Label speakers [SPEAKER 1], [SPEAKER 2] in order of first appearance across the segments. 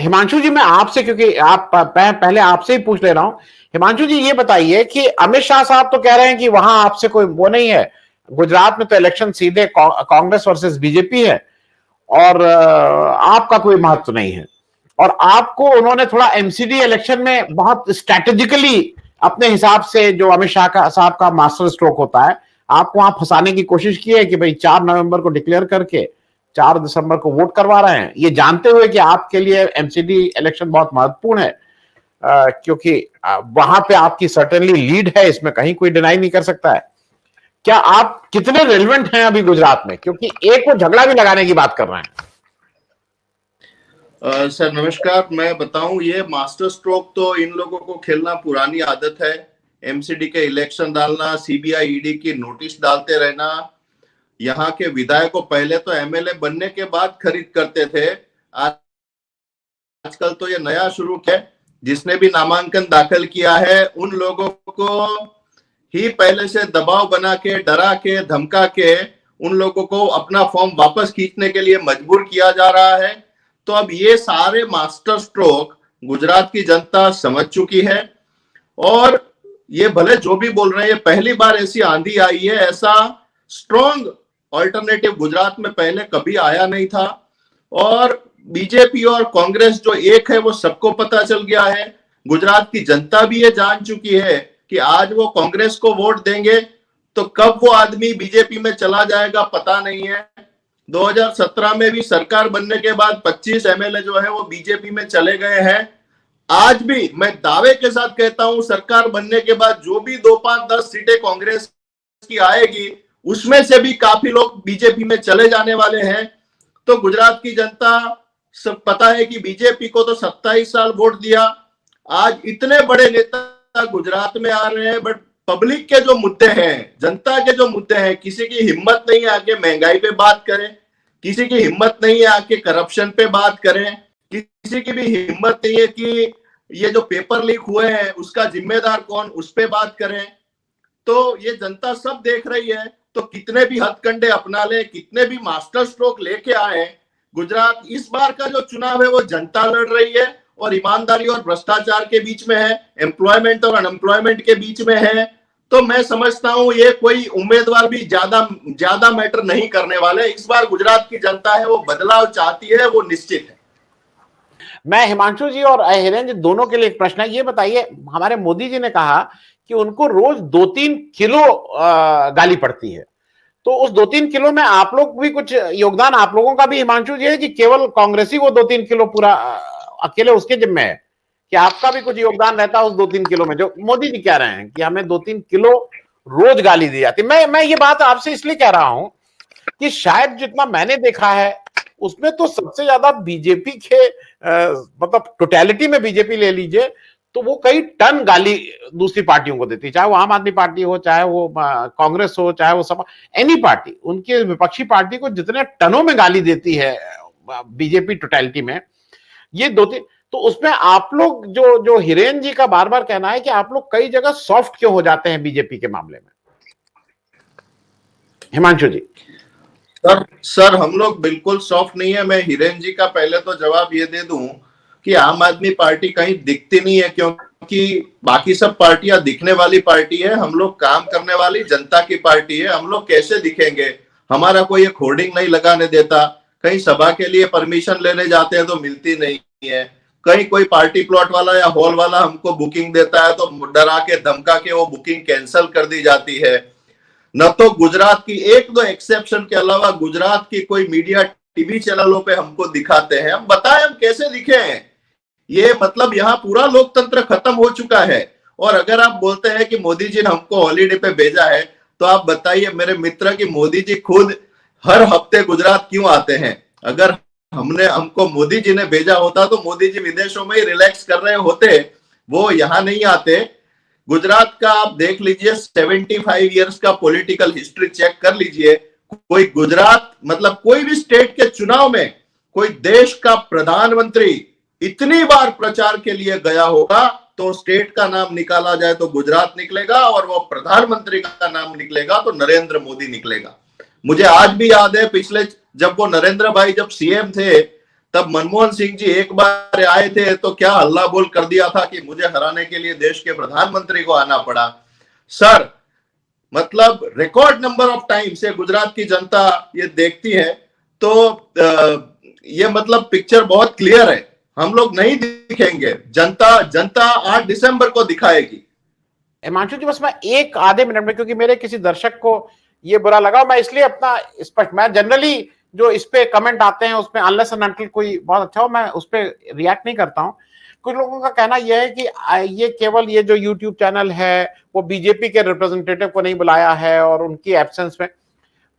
[SPEAKER 1] हिमांशु जी, मैं आपसे, क्योंकि आप पहले आपसे ही पूछ ले रहा हूं। हिमांशु जी, ये बताइए कि अमित शाह साहब तो कह रहे हैं कि वहां आपसे कोई वो नहीं है, गुजरात में तो इलेक्शन सीधे कांग्रेस वर्सेस बीजेपी है और आपका कोई महत्व नहीं है। और आपको उन्होंने थोड़ा एमसीडी इलेक्शन में बहुत स्ट्रेटेजिकली अपने हिसाब से, जो अमित शाह का साहब का मास्टर स्ट्रोक होता है, आपको वहां फंसाने की कोशिश की है कि भाई 4 नवंबर को डिक्लेयर करके 4 दिसंबर को वोट करवा रहे हैं, ये जानते हुए कि आपके लिए एमसीडी इलेक्शन बहुत महत्वपूर्ण है, क्योंकि वहां पे आपकी सर्टेनली लीड है, इसमें कहीं कोई डिनाई नहीं कर सकता है। क्या आप कितने रेलेवेंट हैं अभी गुजरात में, क्योंकि एक वो झगड़ा भी लगाने की बात कर रहे हैं।
[SPEAKER 2] सर नमस्कार, मैं बताऊं, ये मास्टर स्ट्रोक तो इन लोगों को खेलना पुरानी आदत है। एमसीडी के इलेक्शन डालना, सीबीआई ईडी की नोटिस डालते रहना। यहाँ के विधायक को पहले तो एमएलए बनने के बाद खरीद करते थे, आजकल तो ये नया शुरू किया। जिसने भी नामांकन दाखिल किया है उन लोगों को ही पहले से दबाव बना के, डरा के, धमका के उन लोगों को अपना फॉर्म वापस खींचने के लिए मजबूर किया जा रहा है। तो अब ये सारे मास्टर स्ट्रोक गुजरात की जनता समझ चुकी है और ये भले जो भी बोल रहे हैं, ये पहली बार ऐसी आंधी आई है, ऐसा स्ट्रॉन्ग ऑल्टरनेटिव गुजरात में पहले कभी आया नहीं था। और बीजेपी और कांग्रेस जो एक है वो सबको पता चल गया है। गुजरात की जनता भी ये जान चुकी है कि आज वो कांग्रेस को वोट देंगे तो कब वो आदमी बीजेपी में चला जाएगा पता नहीं है। 2017 में भी सरकार बनने के बाद 25 एमएलए जो है वो बीजेपी में चले गए हैं। आज भी मैं दावे के साथ कहता हूं, सरकार बनने के बाद जो भी 2, 5, 10 सीटें कांग्रेस की आएगी उसमें से भी काफी लोग बीजेपी में चले जाने वाले हैं। तो गुजरात की जनता सब पता है कि बीजेपी को तो 27 साल वोट दिया। आज इतने बड़े नेता गुजरात में आ रहे हैं, बट पब्लिक के जो मुद्दे हैं, जनता के जो मुद्दे हैं, किसी की हिम्मत नहीं है आके महंगाई पे बात करें, किसी की हिम्मत नहीं है आके करप्शन पे बात करें, किसी की भी हिम्मत नहीं है कि ये जो पेपर लीक हुए हैं उसका जिम्मेदार कौन, उस पे बात करें। तो ये जनता सब देख रही है। तो कितने भी हथकंडे अपना ले, कितने भी मास्टर स्ट्रोक लेके आए, गुजरात इस बार का जो चुनाव है वो जनता लड़ रही है और ईमानदारी और भ्रष्टाचार के बीच में है, एम्प्लॉयमेंट और अनएम्प्लॉयमेंट के बीच में है। तो मैं समझता हूं ये कोई उम्मीदवार भी ज्यादा मैटर नहीं करने वाले। इस बार गुजरात की जनता है वो बदलाव चाहती है, वो निश्चित है।
[SPEAKER 1] मैं हिमांशु जी और हिरेन जी दोनों के लिए एक प्रश्न है। ये बताइए, हमारे मोदी जी ने कहा कि उनको रोज 2-3 किलो गाली पड़ती है, तो उस 2-3 किलो में आप लोग भी कुछ योगदान, आप लोगों का भी हिमांशु जी है कि केवल कांग्रेसी वो 2-3 किलो पूरा अकेले उसके जिम्मे है, कि आपका भी कुछ योगदान रहता है उस 2-3 किलो में, जो मोदी जी कह रहे हैं कि हमें 2-3 किलो रोज गाली दी जाती। मैं ये बात आपसे इसलिए कह रहा हूं कि शायद जितना मैंने देखा है उसमें तो सबसे ज्यादा बीजेपी के मतलब टोटलिटी में बीजेपी ले लीजिए तो वो कई टन गाली दूसरी पार्टियों को देती है, चाहे वो आम आदमी पार्टी हो, चाहे वो कांग्रेस हो, चाहे वो सब एनी पार्टी, उनकी विपक्षी पार्टी को जितने टनों में गाली देती है बीजेपी टोटलिटी में, ये 2-3। तो उसमें आप लोग जो हिरेन जी का बार बार कहना है कि आप लोग कई जगह सॉफ्ट क्यों हो जाते हैं बीजेपी के मामले में, हिमांशु जी।
[SPEAKER 2] सर हम लोग बिल्कुल सॉफ्ट नहीं है। मैं हिरेन जी का पहले तो जवाब ये दे दूं कि आम आदमी पार्टी कहीं दिखती नहीं है, क्योंकि बाकी सब पार्टियां दिखने वाली पार्टी है, हम लोग काम करने वाली जनता की पार्टी है। हम लोग कैसे दिखेंगे? हमारा कोई एक होर्डिंग नहीं लगाने देता, कहीं सभा के लिए परमिशन लेने जाते हैं तो मिलती नहीं है, कहीं कोई पार्टी प्लॉट वाला या हॉल वाला हमको बुकिंग देता है तो डरा के धमका के वो बुकिंग कैंसिल कर दी जाती है। न तो गुजरात की 1-2 एक्सेप्शन के अलावा गुजरात की कोई मीडिया टीवी चैनलों पे हमको दिखाते हैं। हम बताएं हम कैसे दिखे हैं? ये मतलब यहाँ पूरा लोकतंत्र खत्म हो चुका है। और अगर आप बोलते हैं कि मोदी जी ने हमको हॉलीडे पे भेजा है, तो आप बताइए मेरे मित्र कि मोदी जी खुद हर हफ्ते गुजरात क्यों आते हैं? अगर हमको मोदी जी ने भेजा होता तो मोदी जी विदेशों में ही रिलैक्स कर रहे होते, वो यहाँ नहीं आते। गुजरात का आप देख लीजिए, 75 इयर्स का पॉलिटिकल हिस्ट्री चेक कर लीजिए। कोई गुजरात मतलब कोई भी स्टेट के चुनाव में कोई देश का प्रधानमंत्री इतनी बार प्रचार के लिए गया होगा तो स्टेट का नाम निकाला जाए तो गुजरात निकलेगा, और वो प्रधानमंत्री का नाम निकलेगा तो नरेंद्र मोदी निकलेगा। मुझे आज भी याद है, पिछले जब वो नरेंद्र भाई जब सीएम थे तब मनमोहन सिंह जी एक बार आए थे तो क्या हल्ला बोल कर दिया था कि मुझे हराने के लिए देश के प्रधानमंत्री को आना पड़ा। सर, मतलब रिकॉर्ड नंबर ऑफ टाइम से गुजरात की जनता ये देखती है, तो ये मतलब पिक्चर बहुत क्लियर है। हम लोग नहीं दिखेंगे, जनता 8 दिसंबर को दिखाएगी।
[SPEAKER 1] हिमांशु जी, बस मैं एक आधे मिनट में, क्योंकि मेरे किसी दर्शक को ये बुरा लगा, मैं इसलिए अपना स्पष्ट, मैं जनरली जो इस पे कमेंट आते हैं उसमें अनलेस एंड अनटिल कोई बहुत अच्छा हो मैं उस पे रिएक्ट नहीं करता हूं। कुछ लोगों का कहना यह है कि ये केवल ये जो यूट्यूब चैनल है वो बीजेपी के रिप्रेजेंटेटिव को नहीं बुलाया है और उनकी एब्सेंस में।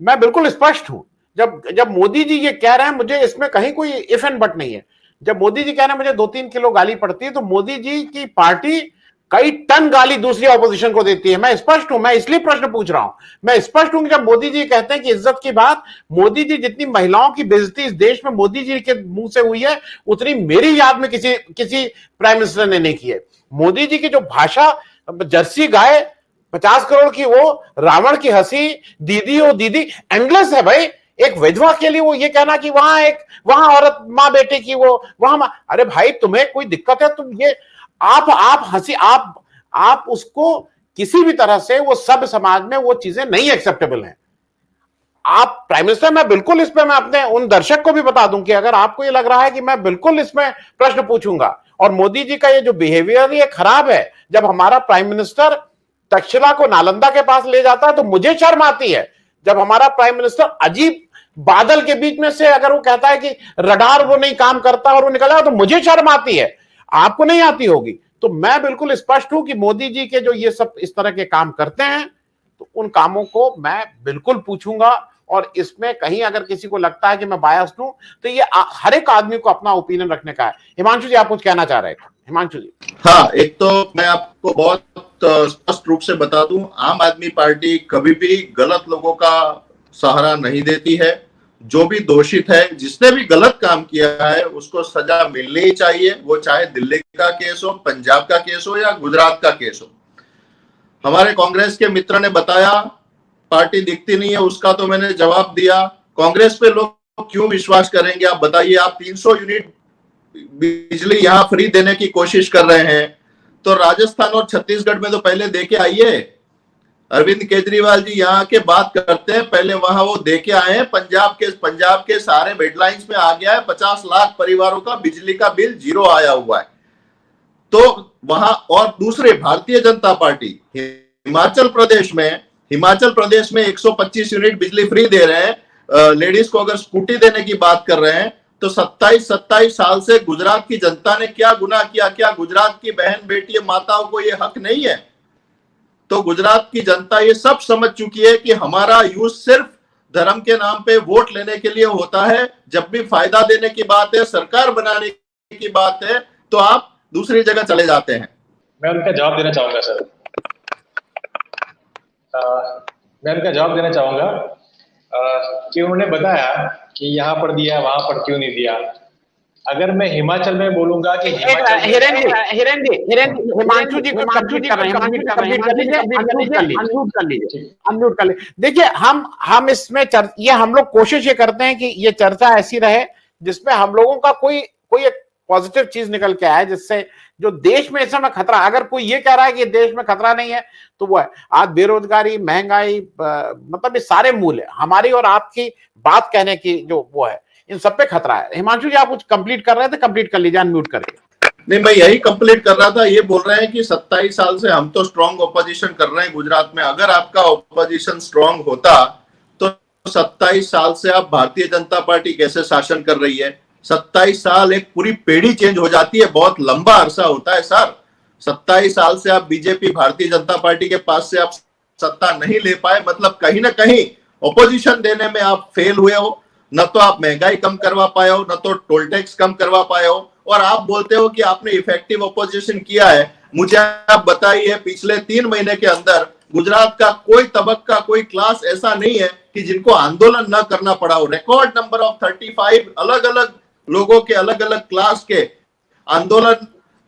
[SPEAKER 1] मैं बिल्कुल स्पष्ट हूं, जब मोदी जी ये कह रहे हैं, मुझे इसमें कहीं कोई इफ एंड बट नहीं है। जब मोदी जी कह रहे हैं मुझे 2-3 किलो गाली पड़ती है, तो मोदी जी की पार्टी कई टन गाली दूसरी ऑपोजिशन को देती है। मैं स्पष्ट हूं, मैं इसलिए प्रश्न पूछ रहा हूं। मैं स्पष्ट हूं कि जब मोदी जी कहते हैं कि इज्जत की बात, मोदी जी जितनी महिलाओं की बेइज्जती इस देश में मोदी जी के मुंह से हुई है, उतनी मेरी याद में किसी प्राइम मिनिस्टर ने नहीं की है। मोदी जी की जो भाषा, जर्सी गाय 50 करोड़ की, वो रावण की हंसी, दीदी ओ दीदी, एंडलेस है भाई। एक विधवा के लिए वो ये कहना कि वहां औरत मां बेटे की, वो वहां अरे भाई, तुम्हें कोई दिक्कत है? तुम ये आप हंसी, आप उसको किसी भी तरह से, वो सब समाज में वो चीजें नहीं एक्सेप्टेबल हैं। आप प्राइम मिनिस्टर, मैं बिल्कुल इस पे, मैं अपने उन दर्शक को भी बता दूं कि अगर आपको ये लग रहा है कि मैं बिल्कुल इसमें प्रश्न पूछूंगा, और मोदी जी का ये जो बिहेवियर ये खराब है, जब हमारा प्राइम मिनिस्टर तक्षशिला को नालंदा के पास ले जाता है तो मुझे शर्म आती है। जब हमारा प्राइम मिनिस्टर अजीब बादल के बीच में से अगर वो कहता है कि रडार वो नहीं काम करता और वो निकल जाए, तो मुझे शर्म आती है, आपको नहीं आती होगी। तो मैं बिल्कुल स्पष्ट हूं कि मोदी जी के जो ये सब इस तरह के काम करते हैं, तो उन कामों को मैं बिल्कुल पूछूंगा। और इसमें कहीं अगर किसी को लगता है कि मैं बायस्ड हूं, तो ये हर एक आदमी को अपना ओपिनियन रखने का है। हिमांशु जी, आप कुछ कहना चाह रहे थे? हिमांशु जी।
[SPEAKER 2] हाँ, एक तो मैं आपको बहुत स्पष्ट रूप से बता दूं, आम आदमी पार्टी कभी भी गलत लोगों का सहारा नहीं देती है। जो भी दोषित है, जिसने भी गलत काम किया है, उसको सजा मिलनी ही चाहिए, वो चाहे दिल्ली का केस हो, पंजाब का केस हो या गुजरात का केस हो। हमारे कांग्रेस के मित्र ने बताया पार्टी दिखती नहीं है, उसका तो मैंने जवाब दिया। कांग्रेस पे लोग क्यों विश्वास करेंगे? आप बताइए। आप 300 यूनिट बिजली यहां फ्री देने की कोशिश कर रहे हैं, तो राजस्थान और छत्तीसगढ़ में तो पहले देके आइए। अरविंद केजरीवाल जी यहाँ के बात करते हैं, पहले वहां वो देके आए हैं। पंजाब के सारे हेडलाइंस में आ गया है, 50 लाख परिवारों का बिजली का बिल 0 आया हुआ है। तो वहां, और दूसरे भारतीय जनता पार्टी हिमाचल प्रदेश में 125 यूनिट बिजली फ्री दे रहे हैं। लेडीज को अगर स्कूटी देने की बात कर रहे हैं, तो 27 साल से गुजरात की जनता ने क्या गुनाह किया? क्या गुजरात की बहन बेटी माताओं को ये हक नहीं है? तो गुजरात की जनता ये सब समझ चुकी है कि हमारा यूज सिर्फ धर्म के नाम पे वोट लेने के लिए होता है। जब भी फायदा देने की बात है, सरकार बनाने की बात है, तो आप दूसरी जगह चले जाते हैं।
[SPEAKER 3] मैं उनका जवाब देना चाहूंगा सर। कि उन्होंने बताया कि यहाँ पर दिया, वहां पर क्यों नहीं दिया। अगर मैं हिमाचल में बोलूंगा कि
[SPEAKER 1] हिमांशु जी को कंप्लीट कर रहे हैं, अनम्यूट कर लीजिए। देखिए, हम इसमें ये हम लोग कोशिश ये करते हैं कि ये चर्चा ऐसी रहे जिसमें हम लोगों का कोई एक पॉजिटिव चीज निकल के आए, जिससे जो देश में इस समय खतरा, अगर कोई ये कह रहा है कि देश में खतरा नहीं है, तो वो है आज बेरोजगारी, महंगाई, मतलब ये सारे मूल है हमारी और आपकी बात कहने की जो वो है, इन सब पे खतरा है। हिमांशु जी, आप कुछ कंप्लीट कर रहे थे, कंप्लीट कर लीजिए अनम्यूट करके।
[SPEAKER 2] नहीं, मैं यही कंप्लीट कर रहा था। ये बोल रहे हैं कि 27 साल से हम तो स्ट्रॉन्ग ऑपोजिशन कर रहे हैं गुजरात में। अगर आपका ऑपोजिशन स्ट्रॉन्ग होता तो 27 साल से आप भारतीय जनता पार्टी कैसे शासन कर रही है? 27 साल, एक पूरी पीढ़ी चेंज हो जाती है, बहुत लंबा अरसा होता है सर। 27 साल से आप बीजेपी, भारतीय जनता पार्टी के पास से आप सत्ता नहीं ले पाए, मतलब कहीं ना कहीं ऑपोजिशन देने में आप फेल हुए हो। न तो आप महंगाई कम करवा पाए हो, न तो टोल टैक्स कम करवा पाए हो, और आप बोलते हो कि आपने इफेक्टिव ऑपोजिशन किया है। मुझे आप बताइए, पिछले 3 महीने के अंदर गुजरात का कोई तबक्का, कोई क्लास ऐसा नहीं है कि जिनको आंदोलन न करना पड़ा हो। रिकॉर्ड नंबर ऑफ 35 अलग अलग लोगों के, अलग अलग क्लास के आंदोलन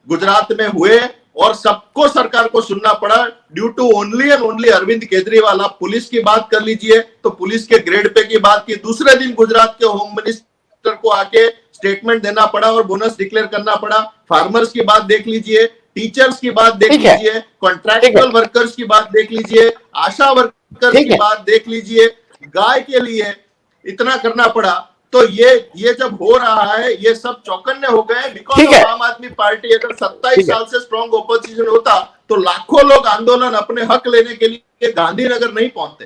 [SPEAKER 2] गुजरात में हुए, और सबको सरकार को सुनना पड़ा due to only and only Arvind Kejriwal. आप पुलिस की बात कर लीजिए, तो पुलिस के ग्रेड पे की बात की, दूसरे दिन गुजरात के होम मिनिस्टर को आके स्टेटमेंट देना पड़ा और बोनस डिक्लेयर करना पड़ा। फार्मर्स की बात देख लीजिए, टीचर्स की बात देख
[SPEAKER 1] ठीक है।
[SPEAKER 2] लीजिए, कॉन्ट्रैक्चुअल वर्कर्स की बात देख लीजिए, आशा वर्कर्स
[SPEAKER 1] ठीक
[SPEAKER 2] की
[SPEAKER 1] है।
[SPEAKER 2] बात देख लीजिए, गाय के लिए इतना करना पड़ा। तो ये जब हो रहा है, ये सब चौकन्ने हो गए बिकॉज
[SPEAKER 1] ठीक है।
[SPEAKER 2] ऑफ आम आदमी पार्टी। अगर 27
[SPEAKER 1] ठीक है।
[SPEAKER 2] साल से स्ट्रॉन्ग ओपोजिशन होता तो लाखों लोग आंदोलन अपने हक लेने के लिए गांधीनगर नहीं पहुंचते।